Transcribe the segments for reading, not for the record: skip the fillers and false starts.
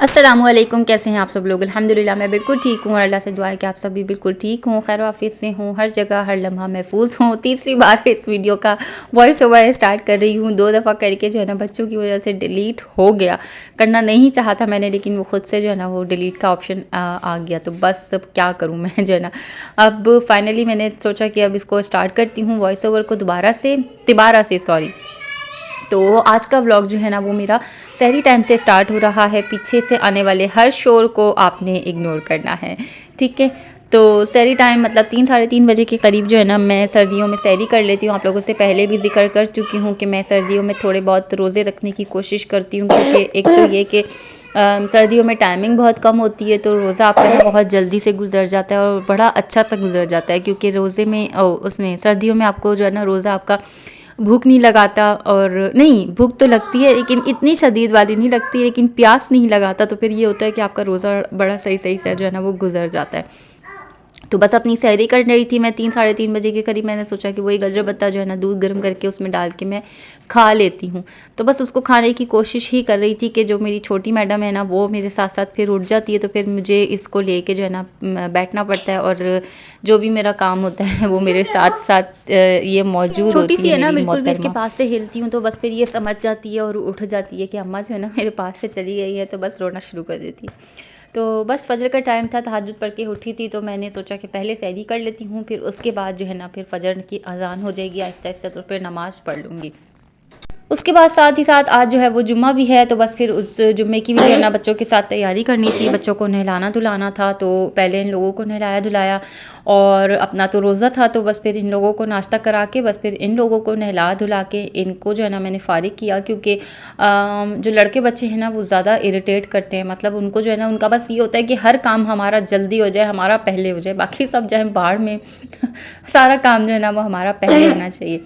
अस्सलामुअलैकुम, कैसे हैं आप सब लोग। अल्हम्दुलिल्लाह मैं बिल्कुल ठीक हूँ और अल्लाह से दुआ है कि आप सब भी बिल्कुल ठीक हों, खैर वाफियत से हों, हर जगह हर लम्हा महफूज हों। तीसरी बार इस वीडियो का वॉइस ओवर स्टार्ट कर रही हूँ। 2 दफ़ा करके जो है ना बच्चों की वजह से डिलीट हो गया। करना नहीं चाहा था मैंने, लेकिन वो खुद से जो है ना वो डिलीट का ऑप्शन आ गया। तो बस अब क्या करूँ मैं जो है ना। अब फाइनली मैंने सोचा कि अब इसको स्टार्ट करती हूँ वॉइस ओवर को तिबारा से सॉरी। तो आज का व्लॉग जो है ना वो मेरा सहरी टाइम से स्टार्ट हो रहा है। पीछे से आने वाले हर शोर को आपने इग्नोर करना है, ठीक है। तो सहरी टाइम मतलब 3 साढ़े 3 बजे के करीब जो है ना मैं सर्दियों में सहरी कर लेती हूँ। आप लोगों से पहले भी जिक्र कर चुकी हूँ कि मैं सर्दियों में थोड़े बहुत रोज़े रखने की कोशिश करती हूँ, क्योंकि एक तो ये कि सर्दियों में टाइमिंग बहुत कम होती है, तो रोज़ा आपका ना बहुत जल्दी से गुजर जाता है और बड़ा अच्छा सा गुजर जाता है। क्योंकि रोज़े में उसमें सर्दियों में आपको जो है ना रोज़ा आपका भूख नहीं लगाता, और नहीं भूख तो लगती है लेकिन इतनी शदीद वाली नहीं लगती, लेकिन प्यास नहीं लगाता। तो फिर ये होता है कि आपका रोज़ा बड़ा सही सही से जो है ना वो गुजर जाता है। तो बस अपनी सहरी कर रही थी मैं 3 साढ़े 3 बजे के करीब। मैंने सोचा कि वही गजर बत्ता जो है ना दूध गर्म करके उसमें डाल के मैं खा लेती हूँ। तो बस उसको खाने की कोशिश ही कर रही थी कि जो मेरी छोटी मैडम है ना वो मेरे साथ साथ फिर उठ जाती है, तो फिर मुझे इसको लेके जो है ना बैठना पड़ता है, और जो भी मेरा काम होता है वो मेरे साथ साथ ये मौजूद छोटी सी है ना, बिल्कुल भी इसके पास से हिलती हूँ तो बस फिर ये समझ जाती है और उठ जाती है कि अम्मा जो है ना मेरे पास से चली गई है, तो बस रोना शुरू कर देती है। तो बस फजर का टाइम था, तहज्जुद पढ़ के उठी थी, तो मैंने सोचा कि पहले सहरी कर लेती हूँ, फिर उसके बाद जो है ना फिर फजर की अज़ान हो जाएगी आहिस्ता आहिस्ता, तो फिर नमाज़ पढ़ लूँगी। उसके बाद साथ ही साथ आज जो है वो जुम्मा भी है, तो बस फिर उस जुम्मे की भी जो है ना बच्चों के साथ तैयारी करनी थी। बच्चों को नहलाना धुलाना था, तो पहले इन लोगों को नहलाया धुलाया, और अपना तो रोज़ा था, तो बस फिर इन लोगों को नाश्ता करा के बस फिर इन लोगों को नहला धुला के इनको जो है ना मैंने फ़ारिग किया। क्योंकि जो लड़के बच्चे हैं ना वो ज़्यादा इरिटेट करते हैं, मतलब उनको जो है ना उनका बस ये होता है कि हर काम हमारा जल्दी हो जाए, हमारा पहले हो जाए, बाकी सब जाए बाहर में सारा काम जो है ना वो हमारा पहले होना चाहिए।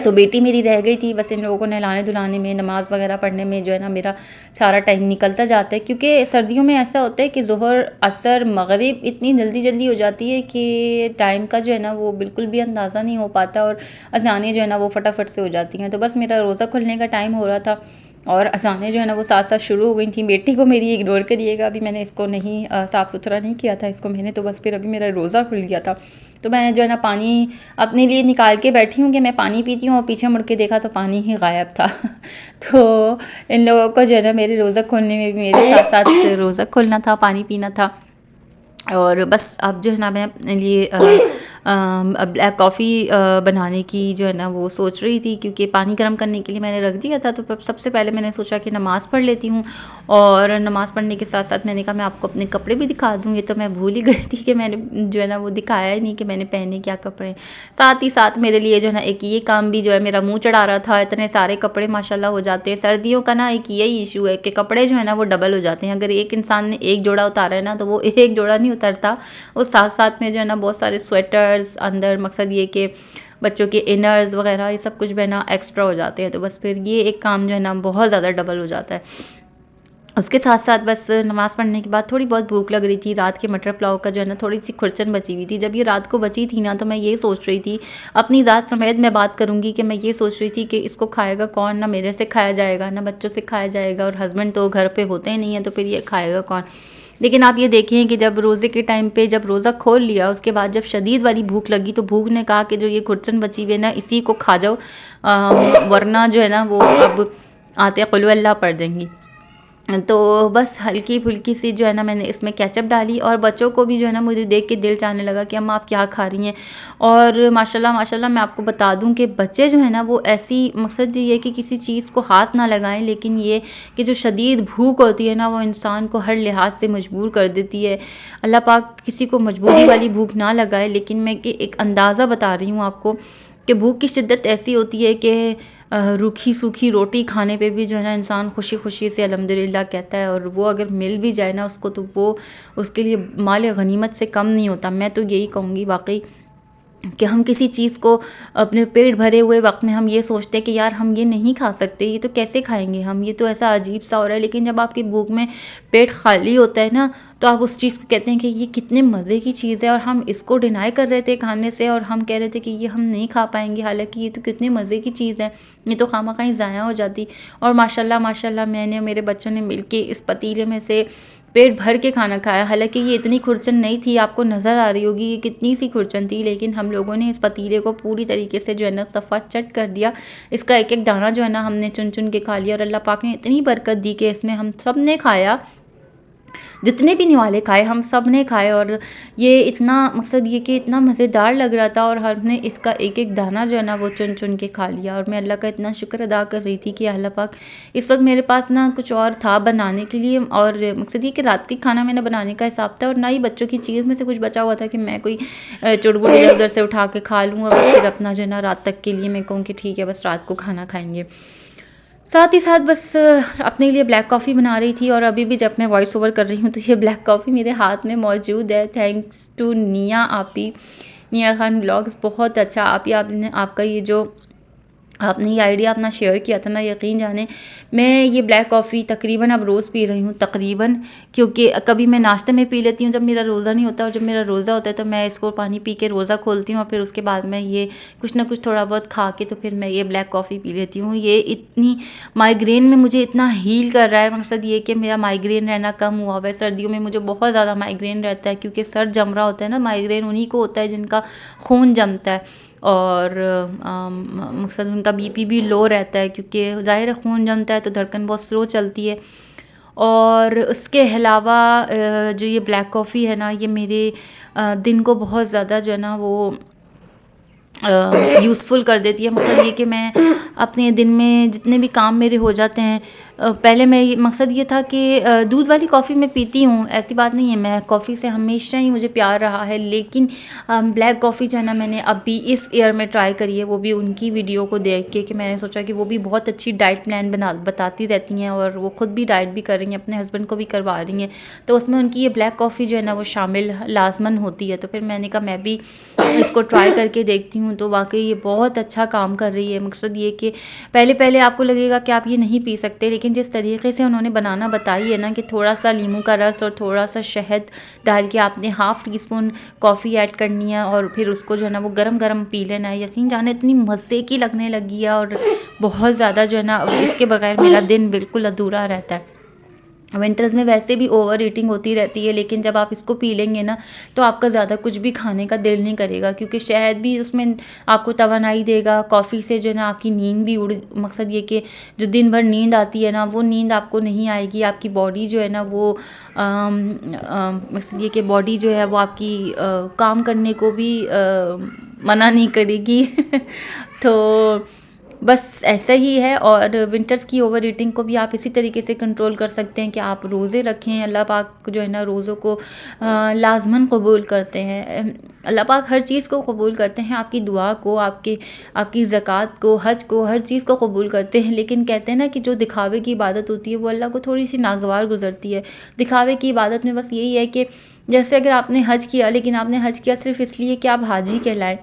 तो बेटी मेरी रह गई थी, बस इन लोगों को नहलाने धुलाने में, नमाज़ वगैरह पढ़ने में जो है ना मेरा सारा टाइम निकलता जाता है। क्योंकि सर्दियों में ऐसा होता है कि ज़ोहर असर मगरिब इतनी जल्दी जल्दी हो जाती है कि टाइम का जो है ना वो बिल्कुल भी अंदाज़ा नहीं हो पाता, और अज़ानें जो है ना वो फटाफट से हो जाती हैं। तो बस मेरा रोज़ा खुलने का टाइम हो रहा था और अज़ानें जो है ना वो साथ साथ शुरू हो गई थी। बेटी को मेरी इग्नोर करिएगा, अभी मैंने इसको नहीं साफ़ सुथरा नहीं किया था इसको मैंने, तो बस फिर अभी मेरा रोज़ा खुल गया था। तो मैं जो है ना पानी अपने लिए निकाल के बैठी हूँ कि मैं पानी पीती हूँ, और पीछे मुड़ के देखा तो पानी ही गायब था। तो इन लोगों को जो है ना मेरे रोज़ा खोलने में भी मेरे साथ साथ रोज़ा खोलना था, पानी पीना था। और बस अब जो है ना मैं अपने लिए ब्लैक कॉफ़ी बनाने की जो है ना वो सोच रही थी, क्योंकि पानी गर्म करने के लिए मैंने रख दिया था। तो सबसे पहले मैंने सोचा कि नमाज़ पढ़ लेती हूँ, और नमाज़ पढ़ने के साथ साथ मैंने कहा मैं आपको अपने कपड़े भी दिखा दूँ। ये तो मैं भूल ही गई थी कि मैंने जो है ना वो दिखाया ही नहीं कि मैंने पहने क्या कपड़े। साथ ही साथ मेरे लिए जो है ना एक ये काम भी जो है मेरा मुँह चढ़ा रहा था। इतने सारे कपड़े माशाल्लाह हो जाते हैं सर्दियों का ना, एक यही इशू है कि कपड़े जो है ना वो डबल हो जाते हैं। अगर एक इंसान ने एक जोड़ा उतारा है ना तो वो एक जोड़ा नहीं उतरता, वो साथ साथ में जो है ना बहुत सारे स्वेटर्स अंदर, मकसद ये कि बच्चों के इनर्स वगैरह ये सब कुछ भी ना एक्स्ट्रा हो जाते हैं। तो बस फिर ये एक काम जो है ना बहुत ज़्यादा डबल हो जाता है। उसके साथ साथ बस नमाज़ पढ़ने के बाद थोड़ी बहुत भूख लग रही थी। रात के मटर पुलाव का जो है ना थोड़ी सी खुरचन बची हुई थी। जब ये रात को बची थी ना तो मैं ये सोच रही थी, अपनी ज़ात समेत मैं बात करूँगी कि मैं ये सोच रही थी कि इसको खाएगा कौन, ना मेरे से खाया जाएगा ना बच्चों से खाया जाएगा, और हस्बैंड तो घर पे होते ही नहीं है, तो फिर ये खाएगा कौन। लेकिन आप ये देखें कि जब रोज़े के टाइम पे जब रोज़ा खोल लिया, उसके बाद जब शदीद वाली भूख लगी तो भूख ने कहा कि जो ये खुरचन बची हुई है ना इसी को खा जाओ, वरना जो है ना वो अब आते कुल हु अल्लाह पढ़ देंगी। तो बस हल्की फुल्की सी जो है ना मैंने इसमें केचप डाली, और बच्चों को भी जो है ना मुझे देख के दिल चाहने लगा कि अम्मा आप क्या खा रही हैं। और माशाल्लाह माशाल्लाह मैं आपको बता दूं कि बच्चे जो है ना वो ऐसी, मकसद ये है कि किसी चीज़ को हाथ ना लगाएं, लेकिन ये कि जो शदीद भूख होती है ना वो इंसान को हर लिहाज से मजबूर कर देती है। अल्लाह पाक किसी को मजबूरी वाली भूख ना लगाए, लेकिन मैं कि एक अंदाज़ा बता रही हूँ आपको कि भूख की शिद्दत ऐसी होती है कि रूखी सूखी रोटी खाने पे भी जो है ना इंसान खुशी खुशी से अल्हम्दुलिल्लाह कहता है, और वो अगर मिल भी जाए ना उसको तो वो उसके लिए माल गनीमत से कम नहीं होता। मैं तो यही कहूँगी वाकई कि हम किसी चीज़ को अपने पेट भरे हुए वक़्त में हम ये सोचते हैं कि यार हम ये नहीं खा सकते, ये तो कैसे खाएँगे हम, ये तो ऐसा अजीब-सा हो रहा है। लेकिन जब आपकी भूख में पेट खाली होता है ना, तो आप उस चीज़ को कहते हैं कि ये कितने मज़े की चीज़ है और हम इसको डिनाई कर रहे थे खाने से और हम कह रहे थे कि ये हम नहीं खा पाएँगे, हालाँकि ये तो कितने मज़े की चीज़ है, ये तो खामख़ा ही ज़ाया हो जाती। और माशाल्लाह माशाल्लाह मैंने और मेरे बच्चों ने मिल के इस पतीले में से पेट भर के खाना खाया। हालाँकि ये इतनी खुरचन नहीं थी, आपको नज़र आ रही होगी ये कितनी सी खुरचन थी, लेकिन हम लोगों ने इस पतीले को पूरी तरीके से जो है ना सफ़ा चट कर दिया। इसका एक-एक दाना जो है ना हमने चुन-चुन के खा लिया और अल्लाह पाक ने इतनी बरकत दी कि इसमें हम सब ने खाया। जितने भी निवाले खाए हम सब ने खाए और ये इतना मकसद ये कि इतना मज़ेदार लग रहा था और हमने इसका एक-एक दाना जो है ना वो चुन-चुन के खा लिया। और मैं अल्लाह का इतना शुक्र अदा कर रही थी कि अल्लाह पाक इस वक़्त मेरे पास ना कुछ और था बनाने के लिए और मकसद ये कि रात की खाना मैंने बनाने का हिसाब था और ना ही बच्चों की चीज़ में से कुछ बचा हुआ था कि मैं कोई चुड़बुड़ इधर-उधर से उठा के खा लूँ और बस फिर अपना जो है ना रात तक के लिए मैं कहूँ कि ठीक है बस रात को खाना खाएँगे। साथ ही साथ बस अपने लिए ब्लैक कॉफ़ी बना रही थी और अभी भी जब मैं वॉइस ओवर कर रही हूँ तो ये ब्लैक कॉफ़ी मेरे हाथ में मौजूद है। थैंक्स टू निया आपी, निया खान ब्लॉग्स, बहुत अच्छा आपने आपका ये जो आपने ये आइडिया अपना शेयर किया था ना, यकीन जाने मैं ये ब्लैक कॉफ़ी तकरीबन अब रोज़ पी रही हूँ तकरीबन, क्योंकि कभी मैं नाश्ते में पी लेती हूँ जब मेरा रोज़ा नहीं होता और जब मेरा रोज़ा होता है तो मैं इसको पानी पी के रोज़ा खोलती हूँ और फिर उसके बाद मैं ये कुछ ना कुछ थोड़ा बहुत खा के तो फिर मैं ये ब्लैक कॉफ़ी पी लेती हूँ। ये इतनी माइग्रेन में मुझे इतना हील कर रहा है, मकसद ये कि मेरा माइग्रेन रहना कम हुआ हुआ है। सर्दियों में मुझे बहुत ज़्यादा माइग्रेन रहता है क्योंकि सर जम रहा होता है ना, माइग्रेन उन्हीं को होता है जिनका खून जमता है और मकसद उनका बीपी भी लो रहता है क्योंकि ज़ाहिर है खून जमता है तो धड़कन बहुत स्लो चलती है। और उसके अलावा जो ये ब्लैक कॉफ़ी है ना, ये मेरे दिन को बहुत ज़्यादा जो है ना वो यूज़फुल कर देती है। मकसद ये कि मैं अपने दिन में जितने भी काम मेरे हो जाते हैं, पहले मैं ये मकसद ये था कि दूध वाली कॉफ़ी मैं पीती हूँ, ऐसी बात नहीं है, मैं कॉफ़ी से हमेशा ही मुझे प्यार रहा है। लेकिन ब्लैक कॉफ़ी जो है ना मैंने अभी इस ईयर में ट्राई करी है, वो भी उनकी वीडियो को देख के कि मैंने सोचा कि वो भी बहुत अच्छी डाइट प्लान बताती रहती हैं और वो ख़ुद भी डाइट भी कर रही हैं, अपने हस्बैंड को भी करवा रही हैं, तो उसमें उनकी ये ब्लैक कॉफ़ी जो है ना वो शामिल लाजमन होती है। तो फिर मैंने कहा मैं भी इसको ट्राई करके देखती हूँ, तो वाक़ई ये बहुत अच्छा काम कर रही है। मकसद ये कि पहले आपको लगेगा कि आप ये नहीं पी सकते, लेकिन जिस तरीके से उन्होंने बनाना बताई है ना कि थोड़ा-सा नींबू का रस और थोड़ा-सा शहद डाल के आपने half tea spoon coffee add करनी है और फिर उसको जो है ना वो गरम-गरम पी लेना है। यकीन जाने इतनी मज़े की लगने लगी है और बहुत ज़्यादा जो है ना इसके बगैर मेरा दिन बिल्कुल अधूरा रहता है। विंटर्स में वैसे भी ओवर ईटिंग होती रहती है, लेकिन जब आप इसको पी लेंगे ना तो आपका ज़्यादा कुछ भी खाने का दिल नहीं करेगा क्योंकि शहद भी उसमें आपको तवानाई देगा। कॉफ़ी से जो है ना आपकी नींद भी उड़ मकसद ये कि जो दिन भर नींद आती है ना वो नींद आपको नहीं आएगी। आपकी बॉडी जो है ना वो मकसद ये कि बॉडी जो है वो आपकी काम करने को भी मना नहीं करेगी तो बस ऐसा ही है। और विंटर्स की ओवर ईटिंग को भी आप इसी तरीके से कंट्रोल कर सकते हैं कि आप रोज़े रखें। अल्लाह पाक जो है ना रोज़ों को लाज़मन कबूल करते हैं। अल्लाह पाक हर चीज़ को कबूल करते हैं, आपकी दुआ को, आपकी ज़कात को, हज को, हर चीज़ को कबूल करते हैं। लेकिन कहते हैं ना कि जो दिखावे की इबादत होती है वो अल्लाह को थोड़ी सी नागवार गुजरती है। दिखावे की इबादत में बस यही है कि जैसे अगर आपने हज किया, लेकिन आपने हज किया सिर्फ़ इसलिए कि आप हाजी कहलाएँ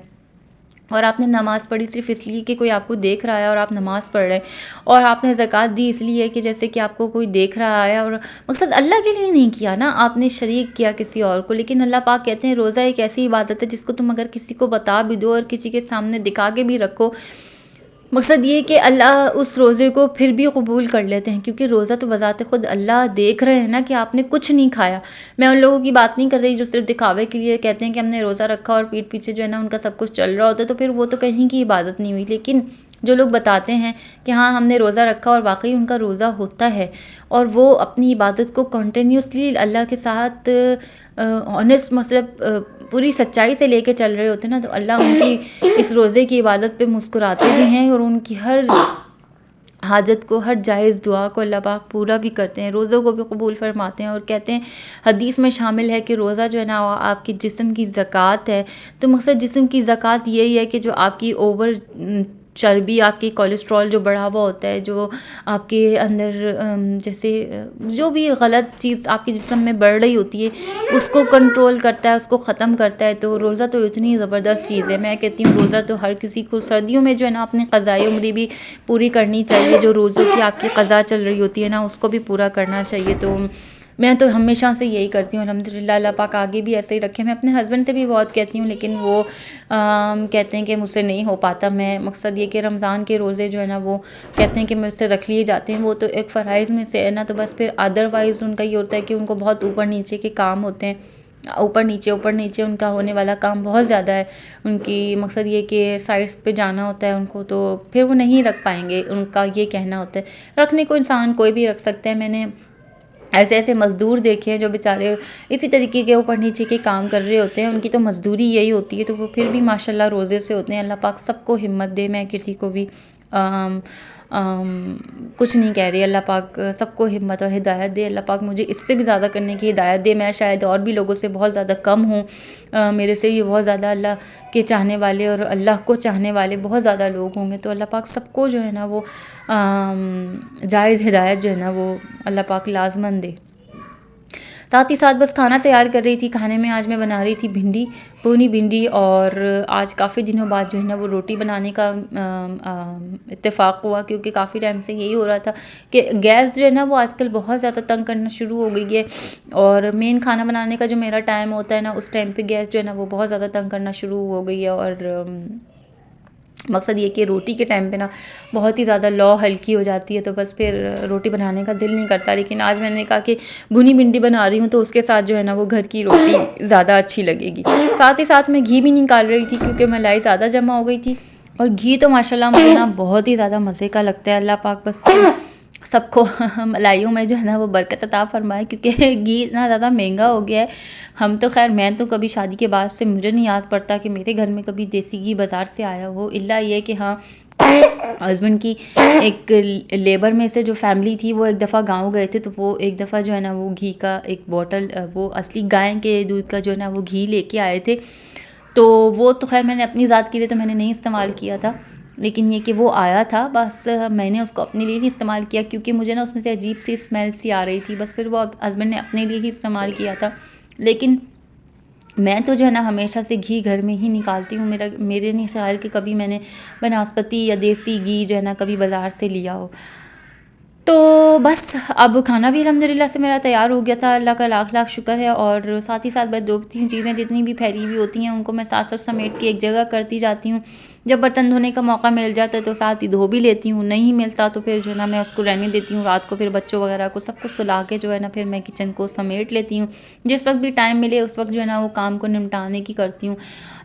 और आपने नमाज़ पढ़ी सिर्फ़ इसलिए कि कोई आपको देख रहा है और आप नमाज़ पढ़ रहे हैं, और आपने ज़कात दी इसलिए कि जैसे कि आपको कोई देख रहा है और मकसद अल्लाह के लिए नहीं किया ना, आपने शरीक किया किसी और को। लेकिन अल्लाह पाक कहते हैं रोज़ा एक ऐसी इबादत है जिसको तुम अगर किसी को बता भी दो और किसी के सामने दिखा के भी रखो, मकसद ये कि अल्लाह उस रोज़े को फिर भी कबूल कर लेते हैं क्योंकि रोज़ा तो बज़ाते ख़ुद अल्लाह देख रहे हैं ना कि आपने कुछ नहीं खाया। मैं उन लोगों की बात नहीं कर रही जो सिर्फ़ दिखावे के लिए कहते हैं कि हमने रोज़ा रखा और पीठ पीछे जो है ना उनका सब कुछ चल रहा होता है, तो फिर वो तो कहीं की इबादत नहीं हुई। लेकिन जो लोग बताते हैं कि हाँ हमने रोज़ा रखा और वाक़ई उनका रोज़ा होता है और वो अपनी इबादत को कंटिन्यूअसली अल्लाह के साथ ऑनेस्ट मतलब पूरी सच्चाई से लेके चल रहे होते हैं ना, तो अल्लाह उनकी इस रोज़े की इबादत पे मुस्कुराते भी हैं और उनकी हर हाजत को, हर जायज़ दुआ को अल्लाह पाक पूरा भी करते हैं, रोज़ों को भी कबूल फरमाते हैं। और कहते हैं हदीस में शामिल है कि रोज़ा जो है ना आपके जिस्म की ज़कात है। तो मकसद जिस्म की ज़कात यही है कि जो आपकी ओवर चर्बी, आपकी कोलेस्ट्रॉल जो बढ़ा हुआ होता है, जो आपके अंदर जैसे जो भी गलत चीज़ आपके जिस्म में बढ़ रही होती है, उसको कंट्रोल करता है, उसको ख़त्म करता है। तो रोज़ा तो इतनी ज़बरदस्त चीज़ है। मैं कहती हूँ रोज़ा तो हर किसी को सर्दियों में जो है ना अपनी क़ज़ाए उम्री भी पूरी करनी चाहिए। जो रोज़ों की आपकी क़ज़ा चल रही होती है ना, उसको भी पूरा करना चाहिए। तो मैं तो हमेशा से यही करती हूँ अल्हम्दुलिल्लाह। अल्लाह पाक आगे भी ऐसे ही रखे। मैं अपने हस्बैंड से भी बहुत कहती हूँ, लेकिन वो कहते हैं कि मुझसे नहीं हो पाता। मैं मकसद ये कि रमज़ान के रोज़े जो है ना वो कहते हैं कि मुझसे रख लिए जाते हैं, वो तो एक फ़राइज़ में से है ना। तो बस फिर अदरवाइज़ उनका ये होता है कि उनको बहुत ऊपर नीचे के काम होते हैं, ऊपर नीचे उनका होने वाला काम बहुत ज़्यादा है। उनकी मकसद ये कि साइट्स पे जाना होता है उनको, तो फिर वो नहीं रख पाएंगे। उनका ये कहना होता है, रखने को इंसान कोई भी रख सकता है। मैंने ऐसे ऐसे मज़दूर देखे हैं जो बेचारे इसी तरीके के ऊपर नीचे के काम कर रहे होते हैं, उनकी तो मज़दूरी यही होती है, तो वो फिर भी माशाल्लाह रोज़े से होते हैं। अल्लाह पाक सबको हिम्मत दे। मैं किसी को भी आम, कुछ नहीं कह रही। अल्लाह पाक सबको हिम्मत और हिदायत दे। अल्लाह पाक मुझे इससे भी ज़्यादा करने की हिदायत दे। मैं शायद और भी लोगों से बहुत ज़्यादा कम हूँ, मेरे से ये बहुत ज़्यादा अल्लाह के चाहने वाले और अल्लाह को चाहने वाले बहुत ज़्यादा लोग होंगे। तो अल्लाह पाक सबको जो है ना वो जायज़ हिदायत जो है ना वो अल्लाह पाक लाज़मन दे। साथ ही साथ बस खाना तैयार कर रही थी। खाने में आज मैं बना रही थी भिंडी, भुनी भिंडी, और आज काफ़ी दिनों बाद जो है ना वो रोटी बनाने का इत्तेफाक हुआ, क्योंकि काफ़ी टाइम से यही हो रहा था कि गैस जो है ना वो आजकल बहुत ज़्यादा तंग करना शुरू हो गई है। और मेन खाना बनाने का जो मेरा टाइम होता है ना, उस टाइम पे गैस जो है ना वो बहुत ज़्यादा तंग करना शुरू हो गई है। और मकसद ये कि रोटी के टाइम पे ना बहुत ही ज़्यादा लौ हल्की हो जाती है, तो बस फिर रोटी बनाने का दिल नहीं करता। लेकिन आज मैंने कहा कि भुनी भिंडी बना रही हूँ, तो उसके साथ जो है ना वो घर की रोटी ज़्यादा अच्छी लगेगी। साथ ही साथ मैं घी भी निकाल रही थी, क्योंकि मलाई ज़्यादा जमा हो गई थी। और घी तो माशाल्लाह मुझे ना बहुत ही ज़्यादा मज़े का लगता है। अल्लाह पाक बस सबको मलाइयों में जो है ना वो बरकत अता फ़रमाए, क्योंकि घी इतना ज़्यादा महंगा हो गया है। हम तो खैर, मैं तो कभी शादी के बाद से मुझे नहीं याद पड़ता कि मेरे घर में कभी देसी घी बाज़ार से आया हो, इल्ला ये कि हाँ हस्बैंड की एक लेबर में से जो फैमिली थी वो एक दफ़ा गाँव गए थे, तो वो एक दफ़ा जो है ना वो घी का एक बॉटल, वो असली गाय के दूध का जो है ना वो घी लेके आए थे। तो वो तो खैर मैंने अपनी ज़ात के लिए तो मैंने नहीं इस्तेमाल किया था, लेकिन ये कि वो आया था, बस मैंने उसको अपने लिए ही इस्तेमाल किया, क्योंकि मुझे ना उसमें से अजीब सी स्मेल सी आ रही थी। बस फिर वो हस्बैंड ने अपने लिए ही इस्तेमाल किया था। लेकिन मैं तो जो है ना हमेशा से घी घर में ही निकालती हूँ। मेरे नहीं ख्याल कि कभी मैंने बनास्पति या देसी घी जो है ना कभी बाज़ार से लिया हो। तो बस अब खाना भी अल्हम्दुलिल्लाह से मेरा तैयार हो गया था, अल्लाह का लाख लाख शुक्र है। और साथ ही साथ बस 2-3 चीज़ें जितनी भी फैली हुई होती हैं उनको मैं साथ साथ समेट के एक जगह करती जाती हूँ। जब बर्तन धोने का मौका मिल जाता है तो साथ ही धो भी लेती हूँ, नहीं मिलता तो फिर जो है ना मैं उसको रहने देती हूँ। रात को फिर बच्चों वगैरह को सबको सुला के जो है ना फिर मैं किचन को समेट लेती हूँ। जिस वक्त भी टाइम मिले उस वक्त जो है ना वो काम को निपटाने की करती हूँ।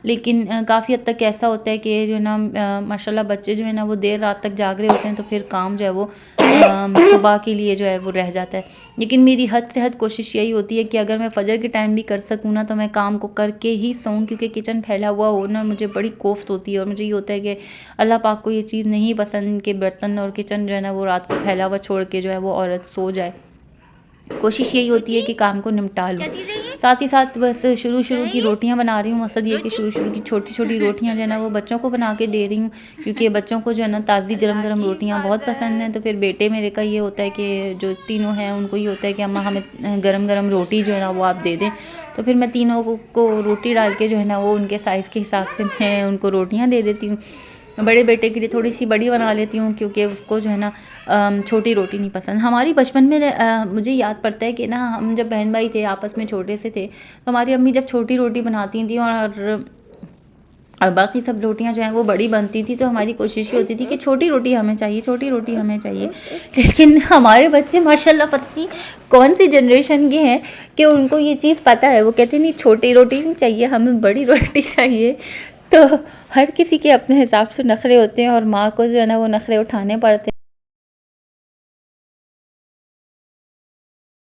लेकिन काफ़ी हद तक ऐसा होता है कि जो है ना माशाल्लाह बच्चे जो है ना वो देर रात तक जाग रहे होते हैं, तो फिर काम जो है वो सुबह के लिए जो है वो रह जाता है। लेकिन मेरी हद से हद कोशिश यही होती है कि अगर मैं फ़जर के टाइम भी कर सकूँ ना तो मैं काम को करके ही सोऊं, क्योंकि किचन फैला हुआ हो ना मुझे बड़ी कोफ्त होती है। और मुझे ये होता है कि अल्लाह पाक को ये चीज़ नहीं पसंद कि बर्तन और किचन जो है ना वो रात को फैला हुआ छोड़ के जो है वो औरत सो जाए। कोशिश यही होती है कि काम को निपटा लूँ। साथ ही साथ बस शुरू की रोटियां बना रही हूँ। मकसद ये कि शुरू की छोटी छोटी रोटियां जो है ना वो बच्चों को बना के दे रही हूँ, क्योंकि बच्चों को जो है ना ताज़ी गरम गरम रोटियां बहुत पसंद हैं। तो फिर बेटे मेरे का ये होता है कि जो तीनों हैं उनको ये होता है कि अम्मा हमें गरम गरम रोटी जो है ना वो आप दे दें। तो फिर मैं तीनों को रोटी डाल के जो है ना वो उनके साइज़ के हिसाब से मैं उनको रोटियाँ दे देती हूँ। बड़े बेटे के लिए थोड़ी सी बड़ी बना लेती हूँ, क्योंकि उसको जो है ना छोटी रोटी नहीं पसंद। हमारी बचपन में मुझे याद पड़ता है कि ना हम जब बहन भाई थे आपस में छोटे से थे, तो हमारी अम्मी जब छोटी रोटी बनाती थी और बाकी सब रोटियां जो हैं वो बड़ी बनती थी, तो हमारी कोशिश ये होती थी कि छोटी रोटी हमें चाहिए, छोटी रोटी हमें चाहिए। लेकिन हमारे बच्चे माशाल्लाह पता नहीं कौन सी जनरेशन के हैं कि उनको ये चीज़ पता है। वो कहते नहीं छोटी रोटी नहीं चाहिए, हमें बड़ी रोटी चाहिए। तो हर किसी के अपने हिसाब से नखरे होते हैं और माँ को जो है ना वो नखरे उठाने पड़ते हैं।